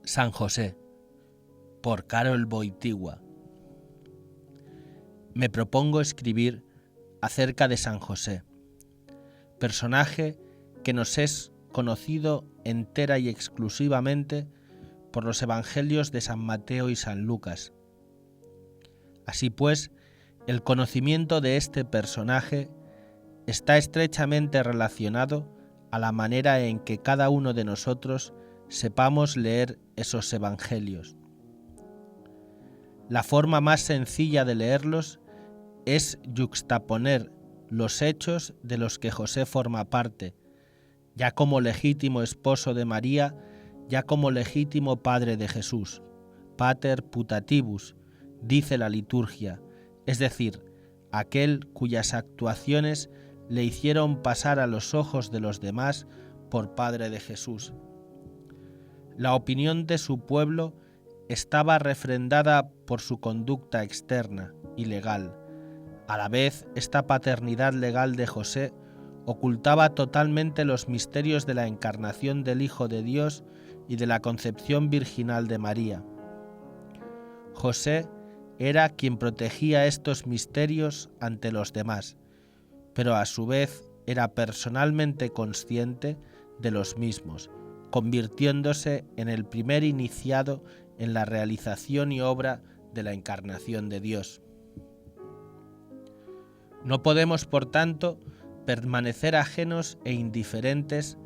San José, por Karol Wojtyła. Me propongo escribir acerca de San José, personaje que nos es conocido entera y exclusivamente por los evangelios de San Mateo y San Lucas. Así pues, el conocimiento de este personaje está estrechamente relacionado a la manera en que cada uno de nosotros sepamos leer esos evangelios. La forma más sencilla de leerlos es yuxtaponer los hechos de los que José forma parte, ya como legítimo esposo de María, ya como legítimo padre de Jesús, pater putativus, dice la liturgia, es decir, aquel cuyas actuaciones le hicieron pasar a los ojos de los demás por padre de Jesús. La opinión de su pueblo estaba refrendada por su conducta externa y legal. A la vez, esta paternidad legal de José ocultaba totalmente los misterios de la encarnación del Hijo de Dios y de la concepción virginal de María. José era quien protegía estos misterios ante los demás, pero a su vez era personalmente consciente de los mismos, convirtiéndose en el primer iniciado en la realización y obra de la encarnación de Dios. No podemos, por tanto, permanecer ajenos e indiferentes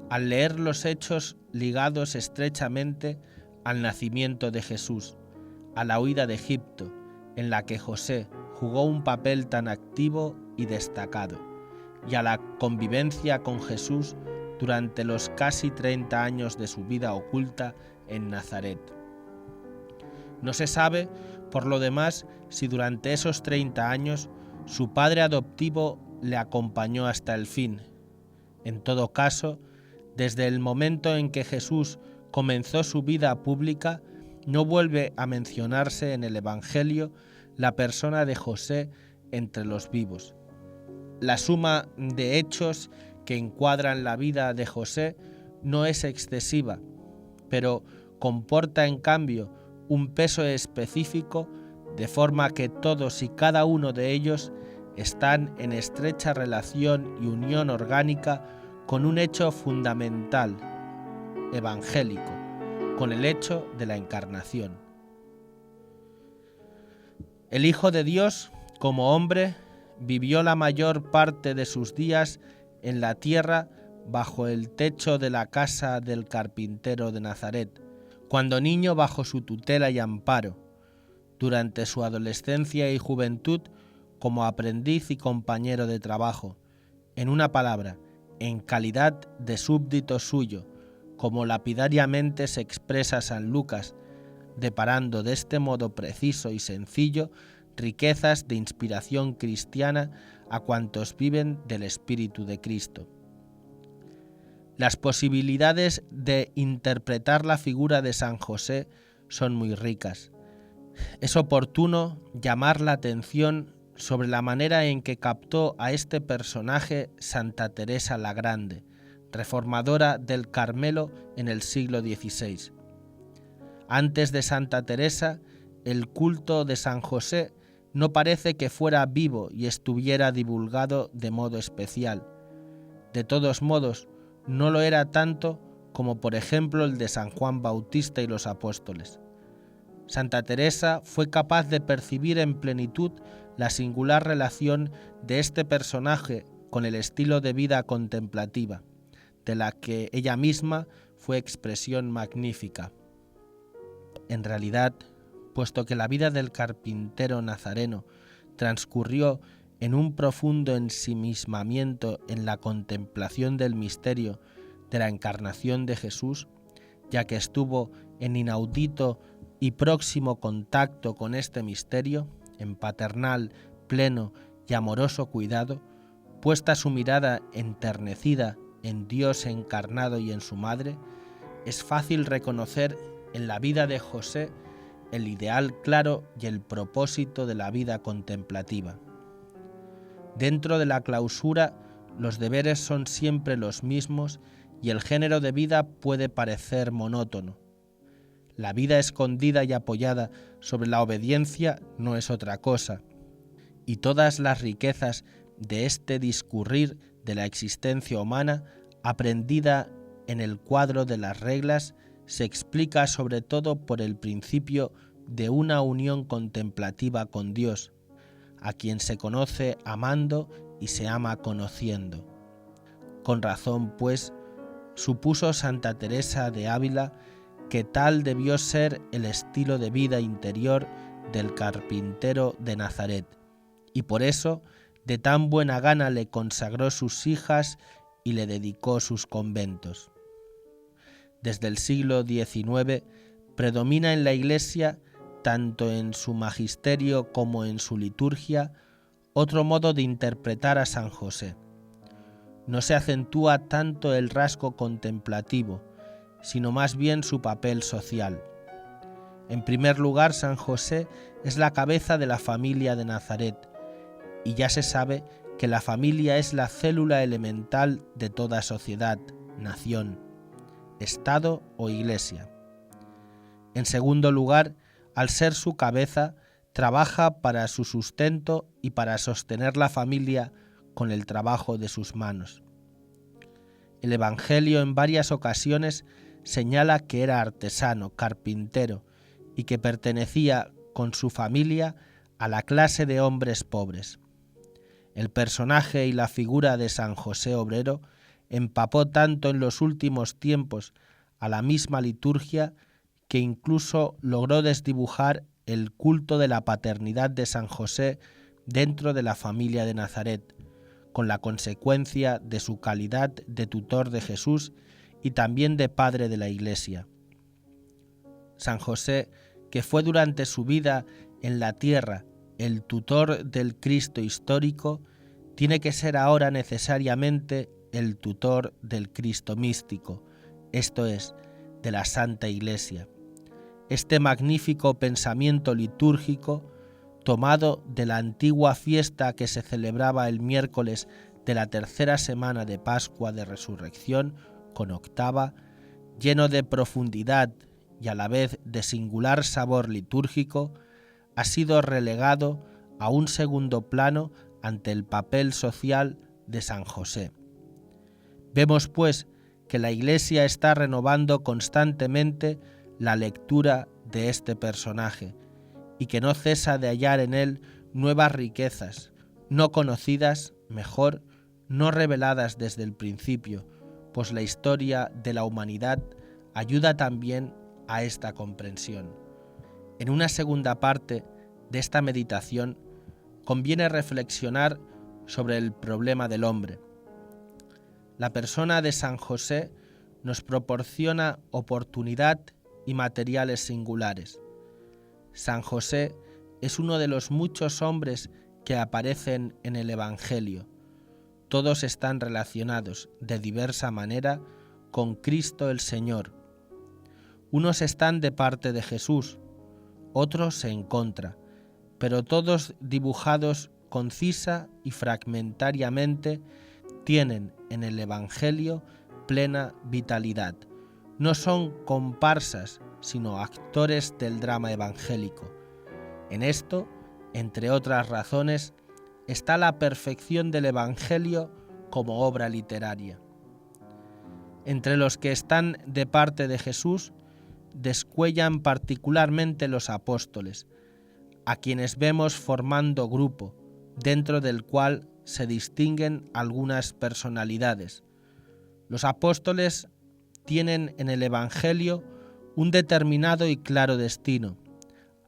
al leer los hechos ligados estrechamente al nacimiento de Jesús, a la huida de Egipto, en la que José jugó un papel tan activo y destacado, y a la convivencia con Jesús durante los casi 30 años de su vida oculta en Nazaret. No se sabe, por lo demás, si durante esos 30 años su padre adoptivo le acompañó hasta el fin. En todo caso, desde el momento en que Jesús comenzó su vida pública, no vuelve a mencionarse en el Evangelio la persona de José entre los vivos. La suma de hechos que encuadran la vida de José no es excesiva, pero comporta en cambio un peso específico, de forma que todos y cada uno de ellos están en estrecha relación y unión orgánica con un hecho fundamental, evangélico, con el hecho de la encarnación. El Hijo de Dios, como hombre, vivió la mayor parte de sus días en la tierra bajo el techo de la casa del carpintero de Nazaret, cuando niño bajo su tutela y amparo, durante su adolescencia y juventud como aprendiz y compañero de trabajo, en una palabra, en calidad de súbdito suyo, como lapidariamente se expresa San Lucas, deparando de este modo preciso y sencillo riquezas de inspiración cristiana a cuantos viven del Espíritu de Cristo. Las posibilidades de interpretar la figura de San José son muy ricas. Es oportuno llamar la atención sobre la manera en que captó a este personaje Santa Teresa la Grande, reformadora del Carmelo en el siglo XVI. Antes de Santa Teresa, el culto de San José no parece que fuera vivo y estuviera divulgado de modo especial. De todos modos, no lo era tanto como por ejemplo el de San Juan Bautista y los apóstoles. Santa Teresa fue capaz de percibir en plenitud la singular relación de este personaje con el estilo de vida contemplativa, de la que ella misma fue expresión magnífica. En realidad, puesto que la vida del carpintero nazareno transcurrió en un profundo ensimismamiento en la contemplación del misterio de la encarnación de Jesús, ya que estuvo en inaudito y próximo contacto con este misterio, en paternal, pleno y amoroso cuidado, puesta su mirada enternecida en Dios encarnado y en su madre, es fácil reconocer en la vida de José el ideal claro y el propósito de la vida contemplativa. Dentro de la clausura, los deberes son siempre los mismos y el género de vida puede parecer monótono. La vida escondida y apoyada sobre la obediencia no es otra cosa, y todas las riquezas de este discurrir de la existencia humana, aprendida en el cuadro de las reglas, se explica sobre todo por el principio de una unión contemplativa con Dios, a quien se conoce amando y se ama conociendo. Con razón, pues, supuso Santa Teresa de Ávila que tal debió ser el estilo de vida interior del carpintero de Nazaret, y por eso de tan buena gana le consagró sus hijas y le dedicó sus conventos. Desde el siglo XIX predomina en la Iglesia, tanto en su magisterio como en su liturgia, otro modo de interpretar a San José. No se acentúa tanto el rasgo contemplativo, sino más bien su papel social. En primer lugar, San José es la cabeza de la familia de Nazaret, y ya se sabe que la familia es la célula elemental de toda sociedad, nación, Estado o Iglesia. En segundo lugar, al ser su cabeza, trabaja para su sustento y para sostener la familia con el trabajo de sus manos. El Evangelio en varias ocasiones señala que era artesano, carpintero, y que pertenecía con su familia a la clase de hombres pobres. El personaje y la figura de San José Obrero empapó tanto en los últimos tiempos a la misma liturgia que incluso logró desdibujar el culto de la paternidad de San José dentro de la familia de Nazaret, con la consecuencia de su calidad de tutor de Jesús y también de padre de la Iglesia. San José, que fue durante su vida en la tierra el tutor del Cristo histórico, tiene que ser ahora necesariamente el tutor del Cristo místico, esto es, de la Santa Iglesia. Este magnífico pensamiento litúrgico, tomado de la antigua fiesta que se celebraba el miércoles de la tercera semana de Pascua de Resurrección, con octava, lleno de profundidad y a la vez de singular sabor litúrgico, ha sido relegado a un segundo plano ante el papel social de San José. Vemos, pues, que la Iglesia está renovando constantemente la lectura de este personaje y que no cesa de hallar en él nuevas riquezas, no conocidas, mejor, no reveladas desde el principio, pues la historia de la humanidad ayuda también a esta comprensión. En una segunda parte de esta meditación conviene reflexionar sobre el problema del hombre. La persona de San José nos proporciona oportunidad y materiales singulares. San José es uno de los muchos hombres que aparecen en el Evangelio. Todos están relacionados de diversa manera con Cristo el Señor. Unos están de parte de Jesús, otros en contra, pero todos dibujados concisa y fragmentariamente tienen en el Evangelio plena vitalidad. No son comparsas, sino actores del drama evangélico. En esto, entre otras razones, está la perfección del Evangelio como obra literaria. Entre los que están de parte de Jesús, descuellan particularmente los apóstoles, a quienes vemos formando grupo, dentro del cual se distinguen algunas personalidades. Los apóstoles tienen en el Evangelio un determinado y claro destino.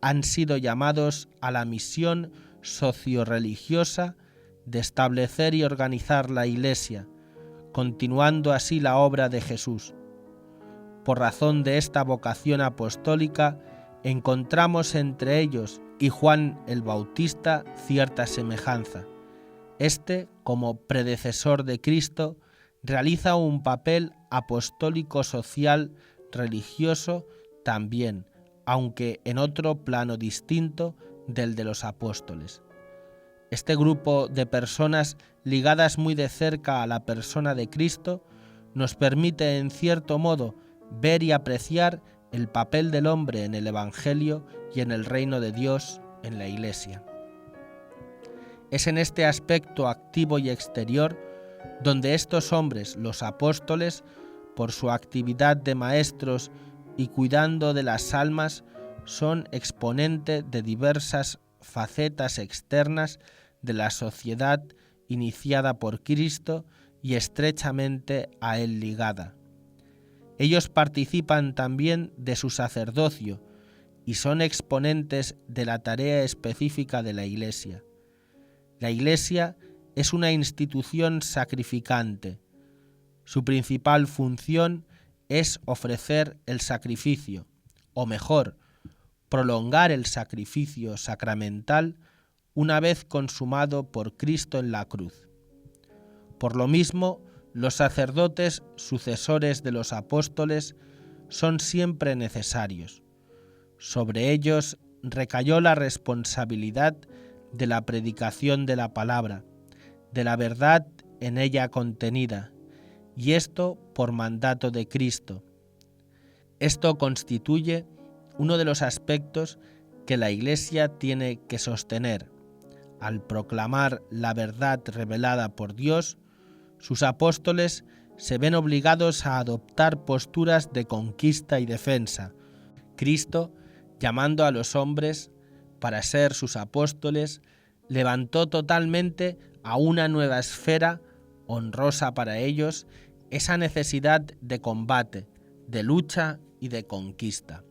Han sido llamados a la misión socio-religiosa de establecer y organizar la Iglesia, continuando así la obra de Jesús. Por razón de esta vocación apostólica, encontramos entre ellos y Juan el Bautista cierta semejanza. Este, como predecesor de Cristo, realiza un papel apostólico social religioso también, aunque en otro plano distinto del de los apóstoles. Este grupo de personas ligadas muy de cerca a la persona de Cristo nos permite en cierto modo ver y apreciar el papel del hombre en el Evangelio y en el reino de Dios en la Iglesia. Es en este aspecto activo y exterior donde estos hombres, los apóstoles, por su actividad de maestros y cuidando de las almas, son exponente de diversas facetas externas de la sociedad iniciada por Cristo y estrechamente a Él ligada. Ellos participan también de su sacerdocio y son exponentes de la tarea específica de la Iglesia. La Iglesia es una institución sacrificante. Su principal función es ofrecer el sacrificio, o mejor, prolongar el sacrificio sacramental una vez consumado por Cristo en la cruz. Por lo mismo, los sacerdotes sucesores de los apóstoles son siempre necesarios. Sobre ellos recayó la responsabilidad de la predicación de la palabra, de la verdad en ella contenida, y esto por mandato de Cristo. Esto constituye uno de los aspectos que la Iglesia tiene que sostener. Al proclamar la verdad revelada por Dios, sus apóstoles se ven obligados a adoptar posturas de conquista y defensa. Cristo, llamando a los hombres para ser sus apóstoles, levantó totalmente a una nueva esfera, honrosa para ellos, esa necesidad de combate, de lucha y de conquista.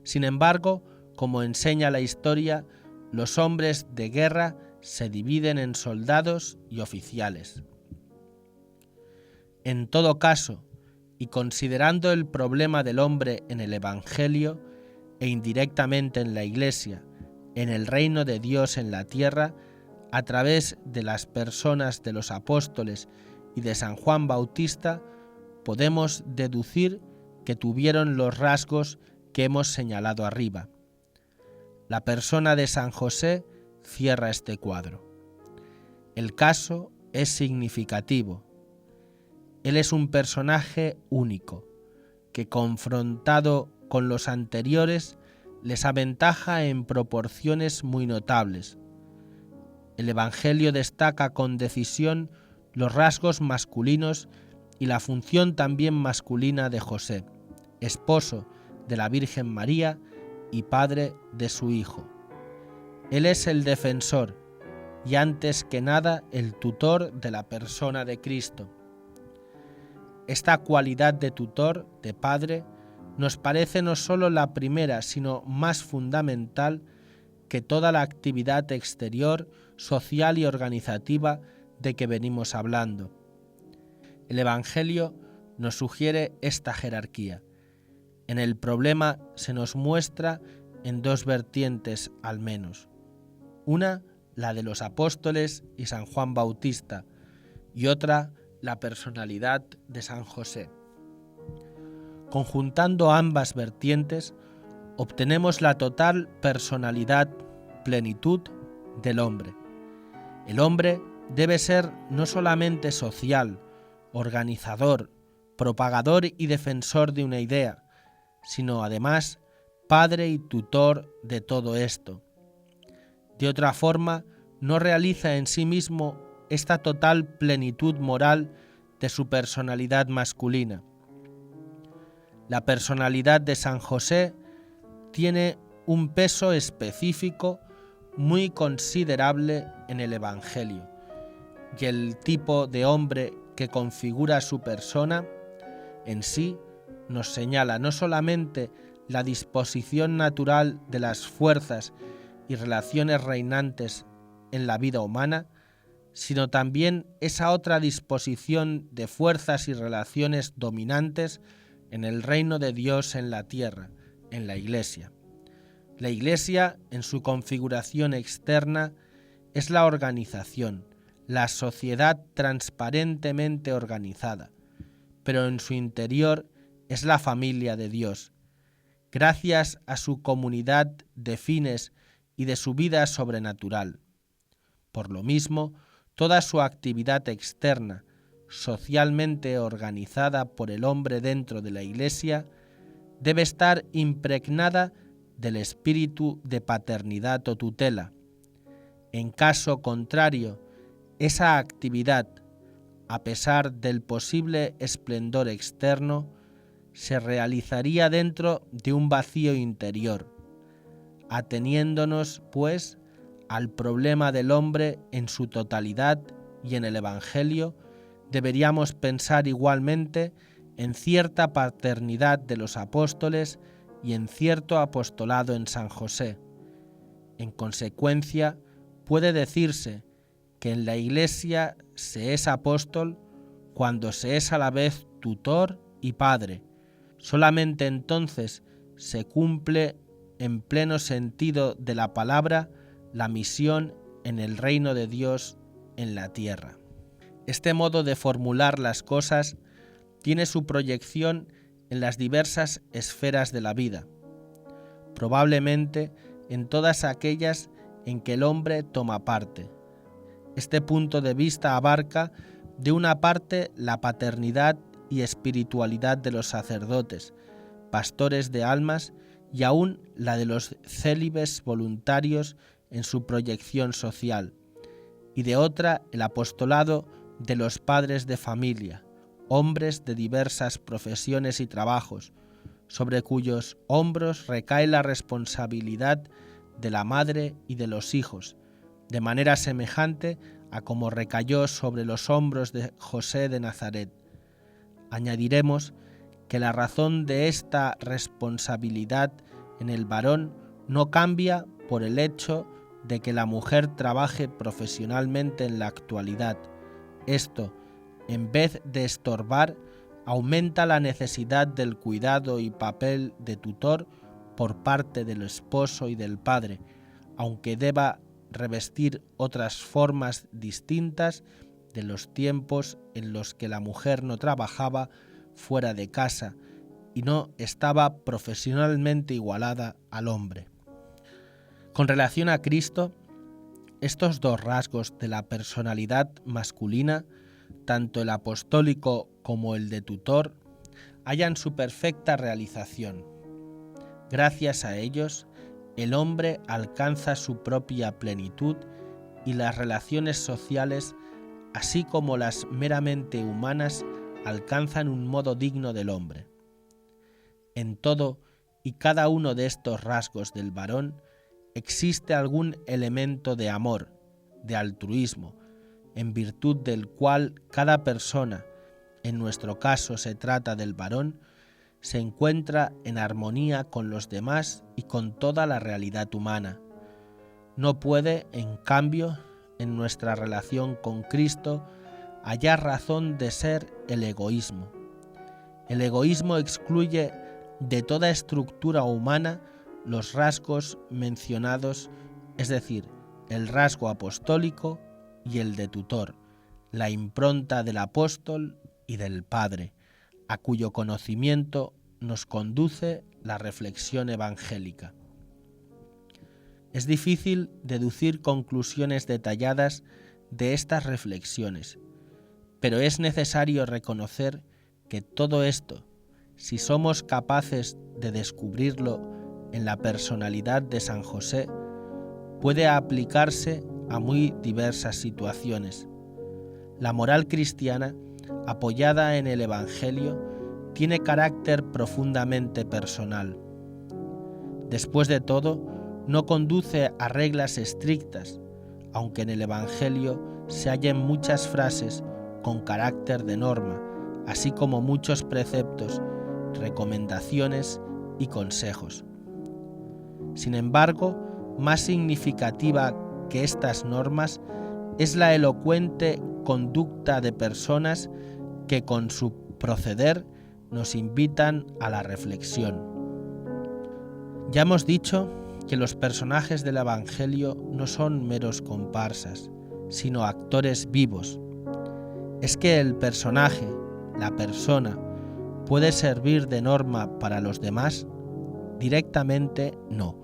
Sin embargo, como enseña la historia, los hombres de guerra se dividen en soldados y oficiales. En todo caso, y considerando el problema del hombre en el Evangelio e indirectamente en la Iglesia, en el reino de Dios en la tierra, a través de las personas de los apóstoles y de San Juan Bautista, podemos deducir que tuvieron los rasgos que hemos señalado arriba. La persona de San José cierra este cuadro. El caso es significativo. Él es un personaje único, que confrontado con los anteriores les aventaja en proporciones muy notables. El Evangelio destaca con decisión los rasgos masculinos y la función también masculina de José, esposo de la Virgen María y padre de su Hijo. Él es el defensor y antes que nada el tutor de la persona de Cristo. Esta cualidad de tutor, de padre, nos parece no solo la primera, sino más fundamental que toda la actividad exterior, social y organizativa de que venimos hablando. El Evangelio nos sugiere esta jerarquía. En el problema se nos muestra en dos vertientes al menos. Una, la de los apóstoles y San Juan Bautista, y otra, la personalidad de San José. Conjuntando ambas vertientes, obtenemos la total personalidad, plenitud del hombre. El hombre debe ser no solamente social, organizador, propagador y defensor de una idea, sino además padre y tutor de todo esto. De otra forma, no realiza en sí mismo esta total plenitud moral de su personalidad masculina. La personalidad de San José tiene un peso específico muy considerable en el Evangelio, y el tipo de hombre que configura su persona en sí nos señala no solamente la disposición natural de las fuerzas y relaciones reinantes en la vida humana, sino también esa otra disposición de fuerzas y relaciones dominantes en el reino de Dios en la tierra, en la Iglesia. La Iglesia, en su configuración externa, es la organización, la sociedad transparentemente organizada, pero en su interior es la familia de Dios. Gracias a su comunidad de fines y de su vida sobrenatural. Por lo mismo, toda su actividad externa, socialmente organizada por el hombre dentro de la Iglesia, debe estar impregnada del espíritu de paternidad o tutela. En caso contrario, esa actividad, a pesar del posible esplendor externo, se realizaría dentro de un vacío interior. Ateniéndonos, pues, al problema del hombre en su totalidad y en el Evangelio, deberíamos pensar igualmente en cierta paternidad de los apóstoles y en cierto apostolado en San José. En consecuencia, puede decirse que en la Iglesia se es apóstol cuando se es a la vez tutor y padre. Solamente entonces se cumple en pleno sentido de la palabra la misión en el reino de Dios en la tierra. Este modo de formular las cosas tiene su proyección en las diversas esferas de la vida, probablemente en todas aquellas en que el hombre toma parte. Este punto de vista abarca, de una parte, la paternidad y espiritualidad de los sacerdotes, pastores de almas, y aún la de los célibes voluntarios en su proyección social, y de otra, el apostolado de los padres de familia, hombres de diversas profesiones y trabajos, sobre cuyos hombros recae la responsabilidad de la madre y de los hijos, de manera semejante a como recayó sobre los hombros de José de Nazaret. Añadiremos que la razón de esta responsabilidad en el varón no cambia por el hecho de que la mujer trabaje profesionalmente en la actualidad. Esto, en vez de estorbar, aumenta la necesidad del cuidado y papel de tutor por parte del esposo y del padre, aunque deba revestir otras formas distintas de los tiempos en los que la mujer no trabajaba fuera de casa y no estaba profesionalmente igualada al hombre. Con relación a Cristo, estos dos rasgos de la personalidad masculina, tanto el apostólico como el de tutor, hallan su perfecta realización. Gracias a ellos, el hombre alcanza su propia plenitud y las relaciones sociales, así como las meramente humanas, alcanzan un modo digno del hombre. En todo y cada uno de estos rasgos del varón existe algún elemento de amor, de altruismo, en virtud del cual cada persona, en nuestro caso se trata del varón, se encuentra en armonía con los demás y con toda la realidad humana. No puede, en cambio, en nuestra relación con Cristo, hallar razón de ser el egoísmo. El egoísmo excluye de toda estructura humana los rasgos mencionados, es decir, el rasgo apostólico y el de tutor, la impronta del apóstol y del padre, a cuyo conocimiento nos conduce la reflexión evangélica. Es difícil deducir conclusiones detalladas de estas reflexiones, pero es necesario reconocer que todo esto, si somos capaces de descubrirlo en la personalidad de San José, puede aplicarse a muy diversas situaciones. La moral cristiana, apoyada en el Evangelio, tiene carácter profundamente personal. Después de todo, no conduce a reglas estrictas, aunque en el Evangelio se hallen muchas frases con carácter de norma, así como muchos preceptos, recomendaciones y consejos. Sin embargo, más significativa que estas normas es la elocuente conducta de personas que con su proceder nos invitan a la reflexión. Ya hemos dicho que los personajes del Evangelio no son meros comparsas, sino actores vivos. ¿Es que el personaje, la persona, puede servir de norma para los demás? Directamente no,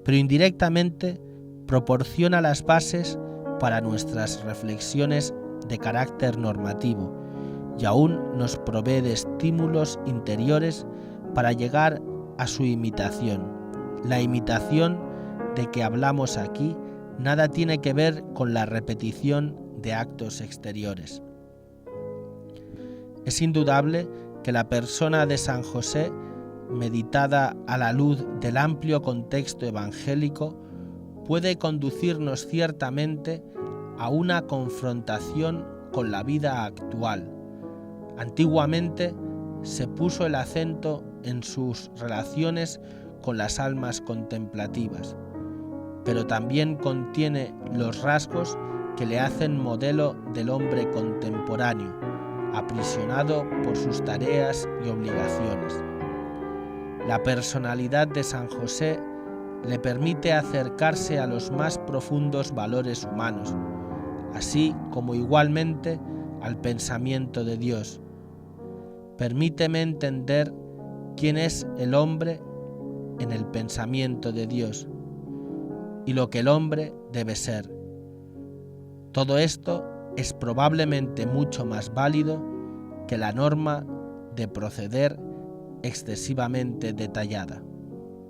pero indirectamente proporciona las bases para nuestras reflexiones de carácter normativo y aún nos provee de estímulos interiores para llegar a su imitación. La imitación de que hablamos aquí nada tiene que ver con la repetición de actos exteriores. Es indudable que la persona de San José, meditada a la luz del amplio contexto evangélico, puede conducirnos ciertamente a una confrontación con la vida actual. Antiguamente se puso el acento en sus relaciones con las almas contemplativas, pero también contiene los rasgos que le hacen modelo del hombre contemporáneo, aprisionado por sus tareas y obligaciones. La personalidad de San José le permite acercarse a los más profundos valores humanos, así como igualmente al pensamiento de Dios. Permíteme entender quién es el hombre en el pensamiento de Dios y lo que el hombre debe ser. Todo esto es probablemente mucho más válido que la norma de proceder excesivamente detallada.